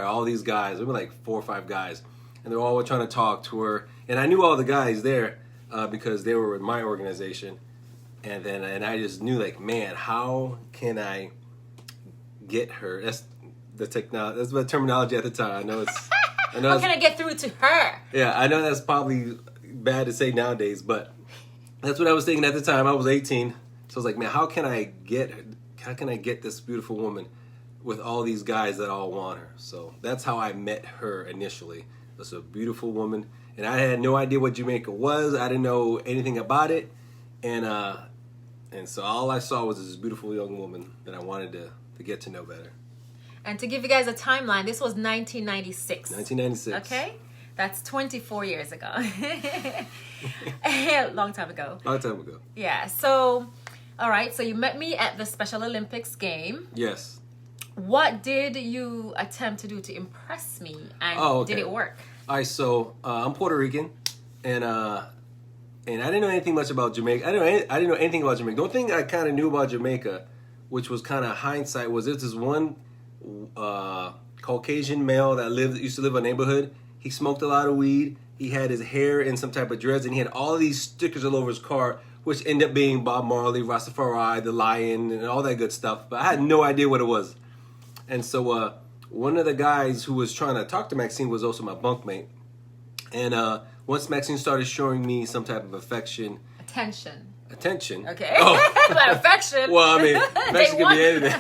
all these guys. There were like 4 or 5 guys, and they're all trying to talk to her. And I knew all the guys there because they were in my organization. And I just knew, like, man, how can I get her? That's the technology. That's the terminology at the time. I know it's. How can I get through to her? Yeah, I know that's probably bad to say nowadays, but that's what I was thinking at the time. I was 18, so I was like, man, how can I get this beautiful woman with all these guys that all want her? So that's how I met her initially. It was a beautiful woman, and I had no idea what Jamaica was. I didn't know anything about it, and so all I saw was this beautiful young woman that I wanted to get to know better. And to give you guys a timeline, this was 1996. 1996. Okay? That's 24 years ago. Long time ago. Long time ago. Yeah. So, all right. So you met me at the Special Olympics game. Yes. What did you attempt to do to impress me? And did it work? All right. So I'm Puerto Rican, and I didn't know anything much about Jamaica. I didn't know anything about Jamaica. The only thing I kind of knew about Jamaica, which was kind of hindsight, was there's this one Caucasian male that used to live in a neighborhood. He smoked a lot of weed. He had his hair in some type of dreads, and he had all of these stickers all over his car, which ended up being Bob Marley, Rastafari, the Lion, and all that good stuff. But I had no idea what it was. And so one of the guys who was trying to talk to Maxine was also my bunkmate. And once Maxine started showing me some type of affection. Attention. Okay. Oh. Like affection. Well, I mean, affection can be anything.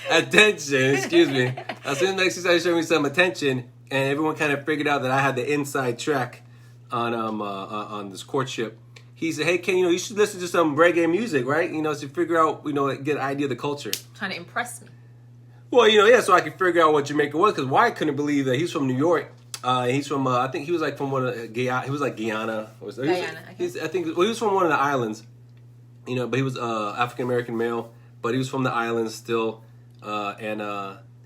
Attention, excuse me. As soon as Maxine started showing me some attention, and everyone kind of figured out that I had the inside track on this courtship, he said, hey, Ken, you should listen to some reggae music, right? To figure out, get an idea of the culture. Trying to impress me. Well, yeah, so I could figure out what Jamaica was, because Wyatt couldn't believe that he's from New York. He's from, I think he was like from one of Guyana. He was like Guyana. Guyana. He was from one of the islands, but he was African American male, but he was from the islands still, and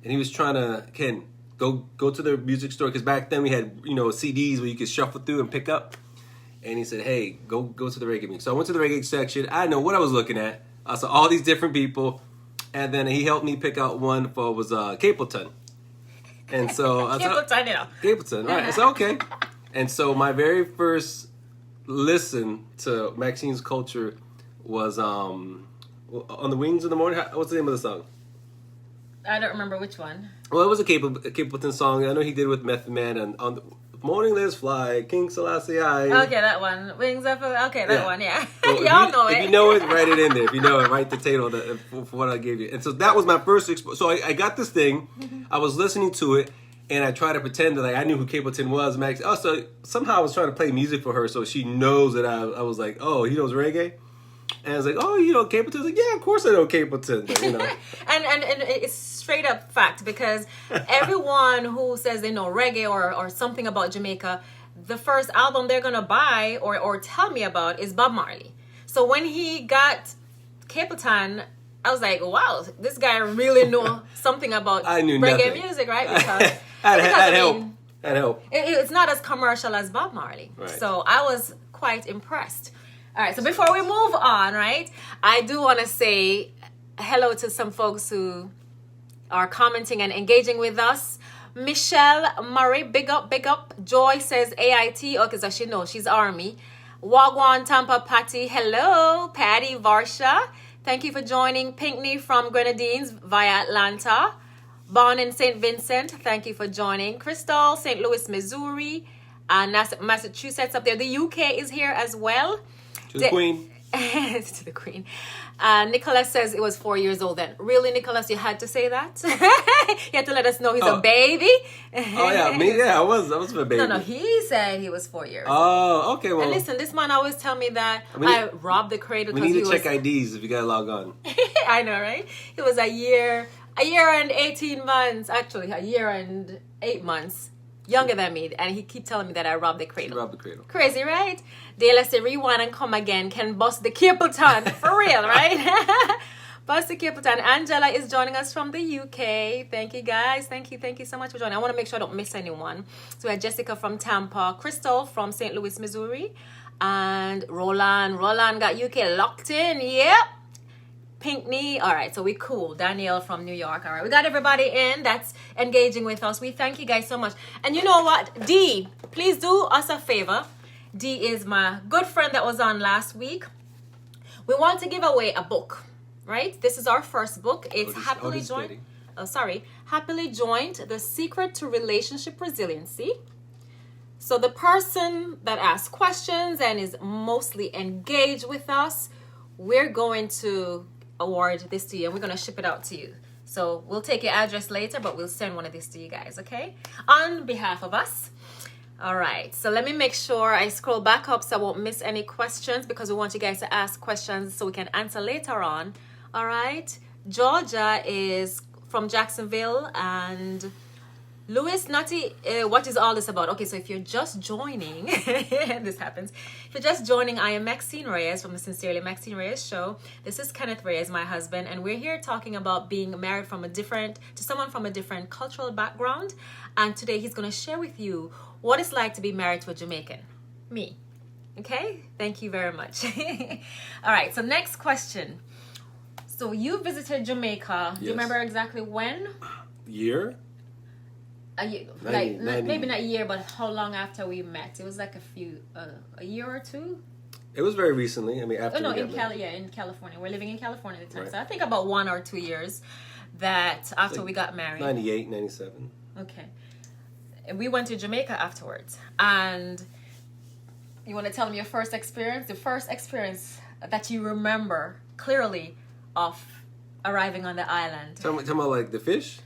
he was trying to go to the music store, because back then we had CDs where you could shuffle through and pick up, and he said, hey, go to the reggae music. So I went to the reggae section. I didn't know what I was looking at. I saw all these different people, and then he helped me pick out one for Capleton. And so Capleton, right? I said, okay. And so my very first listen to Maxine's Culture was On the Wings of the Morning. What's the name of the song? I don't remember which one. Well, it was a Capleton song. I know he did with Method Man and On the Morning Let's Fly, King Selassie I. Okay, that one. Wings of that one, yeah. Well, y'all know it. If you know it, write it in there. If you know it, write the title for what I gave you. And so that was my first exposure. So I got this thing. I was listening to it, and I tried to pretend that I knew who Capleton was. Max. Oh, so somehow I was trying to play music for her so she knows that I was like, oh, he knows reggae? And I was like, oh, Capleton's like, yeah, of course I know Capleton. and it's straight up fact, because everyone who says they know reggae or something about Jamaica, the first album they're going to buy or tell me about is Bob Marley. So when he got Capleton, I was like, wow, this guy really knew something about reggae music, right? Because that helped. It's not as commercial as Bob Marley. Right. So I was quite impressed. All right, so before we move on, right, I do want to say hello to some folks who are commenting and engaging with us. Michelle Murray, big up. Joy says AIT. Okay, so she knows she's Army. Wagwan Tampa Patty, hello. Patty Varsha, thank you for joining. Pinkney from Grenadines via Atlanta. Born in St. Vincent, thank you for joining. Crystal, St. Louis, Missouri. Massachusetts up there. The UK is here as well. To the Queen. To the Queen. Nicholas says it was 4 years old then. Really, Nicholas, you had to say that? You had to let us know he's a baby? Oh, yeah. I was a baby. No, he said he was 4 years. Oh, okay. Well, and listen, this man always tell me that I robbed the cradle. We need to check IDs if you got to log on. I know, right? It was a year and 18 months. Actually, a year and 8 months. Younger than me, and he keep telling me that I robbed the cradle. You robbed the cradle. Crazy, right? Dela say rewind and come again. Can bust the Capleton for real, right? Bust the Capleton. Angela is joining us from the UK. Thank you, guys. Thank you so much for joining. I want to make sure I don't miss anyone. So we have Jessica from Tampa, Crystal from St. Louis, Missouri, and Roland. Roland got UK locked in. Yep. Pinkney. All right, so we cool. Danielle from New York. All right, we got everybody in that's engaging with us. We thank you guys so much. And you know what? D, please do us a favor. D is my good friend that was on last week. We want to give away a book, right? This is our first book. It's Happily Joined. Happily Joined, The Secret to Relationship Resiliency. So the person that asks questions and is mostly engaged with us, we're going to award this to you and we're going to ship it out to you. So we'll take your address later, but we'll send one of these to you guys, okay? On behalf of us. All right, so let me make sure I scroll back up so I won't miss any questions because we want you guys to ask questions so we can answer later on. All right, Georgia is from Jacksonville, and Louis Nutty, what is all this about? Okay, so if you're just joining, this happens. If you're just joining, I am Maxine Reyes from the Sincerely Maxine Reyes Show. This is Kenneth Reyes, my husband, and we're here talking about being married to someone from a different cultural background. And today he's going to share with you what it's like to be married to a Jamaican. Me. Okay? Thank you very much. All right, so next question. So you visited Jamaica. Do you remember exactly when? Year? Maybe not a year, but how long after we met? It was like a year or two. It was very recently. I mean, after in California. We're living in California at the time, right. So I think about 1 or 2 years that after we got married. 98, 97. Okay, and we went to Jamaica afterwards. And you want to tell me your first experience? The first experience that you remember clearly of arriving on the island. Tell me like the fish.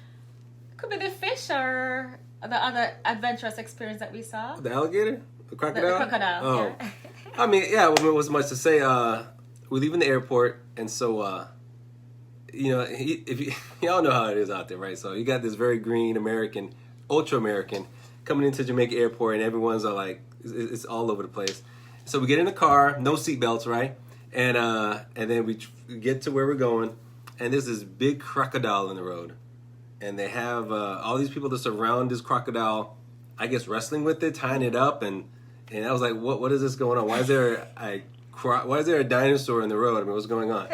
Could be the fish or the other adventurous experience that we saw. The alligator? The crocodile? The crocodile, oh. Yeah. I mean, yeah, well, it wasn't much to say. We leave in the airport, and so, y'all know how it is out there, right? So you got this very green American, ultra-American, coming into Jamaica airport, and everyone's like, it's all over the place. So we get in the car, no seatbelts, right? And then we get to where we're going, and there's this big crocodile in the road. And they have all these people that surround this crocodile, I guess, wrestling with it, tying it up, and I was like, what is this going on? Why is there a dinosaur in the road? I mean, what's going on?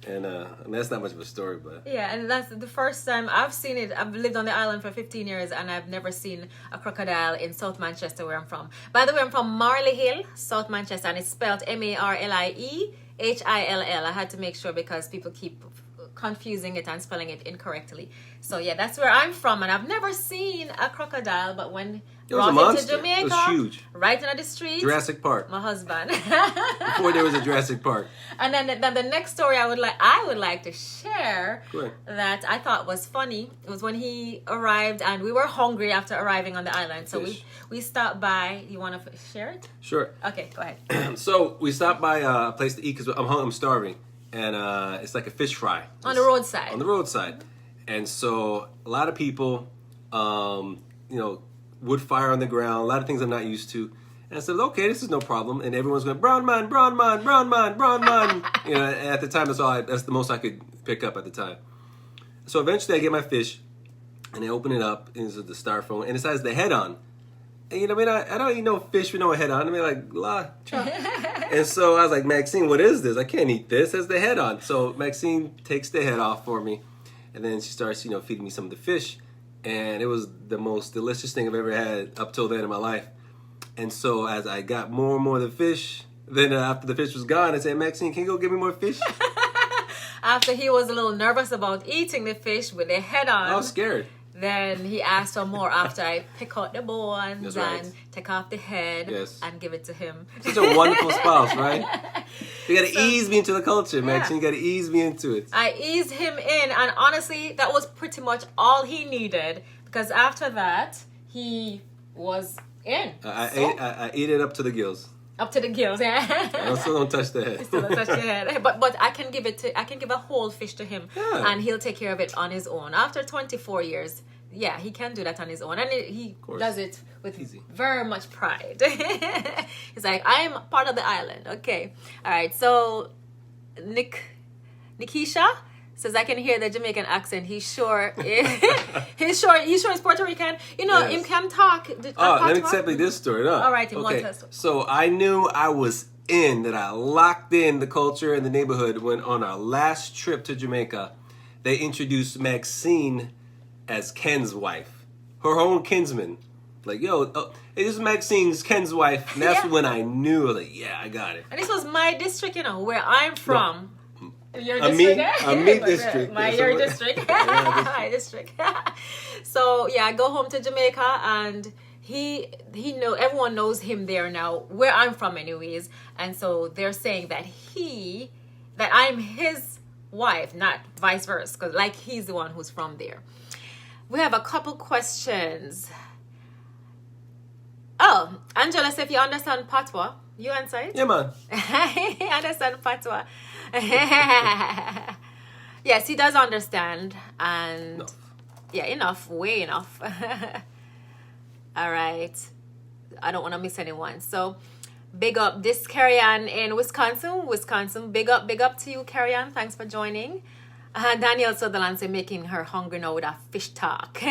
And that's not much of a story, but yeah, and that's the first time I've seen it. I've lived on the island for 15 years, and I've never seen a crocodile in South Manchester, where I'm from. By the way, I'm from Marley Hill, South Manchester, and it's spelled Marliehill. I had to make sure because people keep confusing it and spelling it incorrectly. So yeah, that's where I'm from, and I've never seen a crocodile, but when it was a monster. Jamaica, it was huge. Right in the street. Jurassic Park. My husband. Before there was a Jurassic Park. And then the next story I would like to share that I thought was funny was when he arrived, and we were hungry after arriving on the island. So we stopped by. You want to share it? Sure. Okay, go ahead. So we stopped by a place to eat because I'm starving, and it's like a fish fry on the roadside. On the roadside, and so a lot of people, wood fire on the ground, a lot of things I'm not used to. And I said, okay, this is no problem. And everyone's going, brown man. At the time, that's the most I could pick up at the time. So eventually I get my fish, and I open it up, and it's the styrofoam, and it has the head on. And I don't eat no fish with no head on. I mean, like, la, cha. And so I was like, Maxine, what is this? I can't eat this. It has the head on. So Maxine takes the head off for me, and then she starts, feeding me some of the fish. And it was the most delicious thing I've ever had up till then in my life. And so as I got more and more of the fish, then after the fish was gone, I said, Maxine, can you go get me more fish? After he was a little nervous about eating the fish with the head on. I was scared. Then he asked for more after I pick out the bones and take off the head and give it to him. Such a wonderful spouse, right? You got to ease me into the culture, Maxine. You got to ease me into it. I eased him in, and honestly, that was pretty much all he needed, because after that, he was in. I ate it up to the gills. Up to the gills, yeah. I still don't touch the head. Still don't touch the head. But I can give a whole fish to him, and he'll take care of it on his own. After 24 years, yeah, he can do that on his own, and he does it with very much pride. He's like, I am part of the island. Okay, all right. So, Nikisha says, I can hear the Jamaican accent. He's sure he's Puerto Rican. Him can talk. Let me tell you this story. All right, So I knew I was in, that I locked in the culture and the neighborhood when on our last trip to Jamaica, they introduced Maxine as Ken's wife, her own kinsman. Like, yo, hey, this is Maxine's Ken's wife. And that's Yeah. when I knew, like, yeah, I got it. And this was my district, you know, where I'm from. Your Ami district? district. Your Yeah, district. Yeah, My district. So, yeah, I go home to Jamaica and he know everyone knows him there now, where I'm from anyways. And so they're saying that I'm his wife, not vice versa, because like he's the one who's from there. We have a couple questions. Oh, Angela said if you understand Patois, you answer it? Yeah, man. He understand Patois. Yes, he does understand. And Enough. yeah, enough, way enough. All right. I don't want to miss anyone. So big up this Carrie Ann in Wisconsin. Big up to you, Carrie Ann. Thanks for joining. Danielle Sutherland said making her hungry now with a fish talk.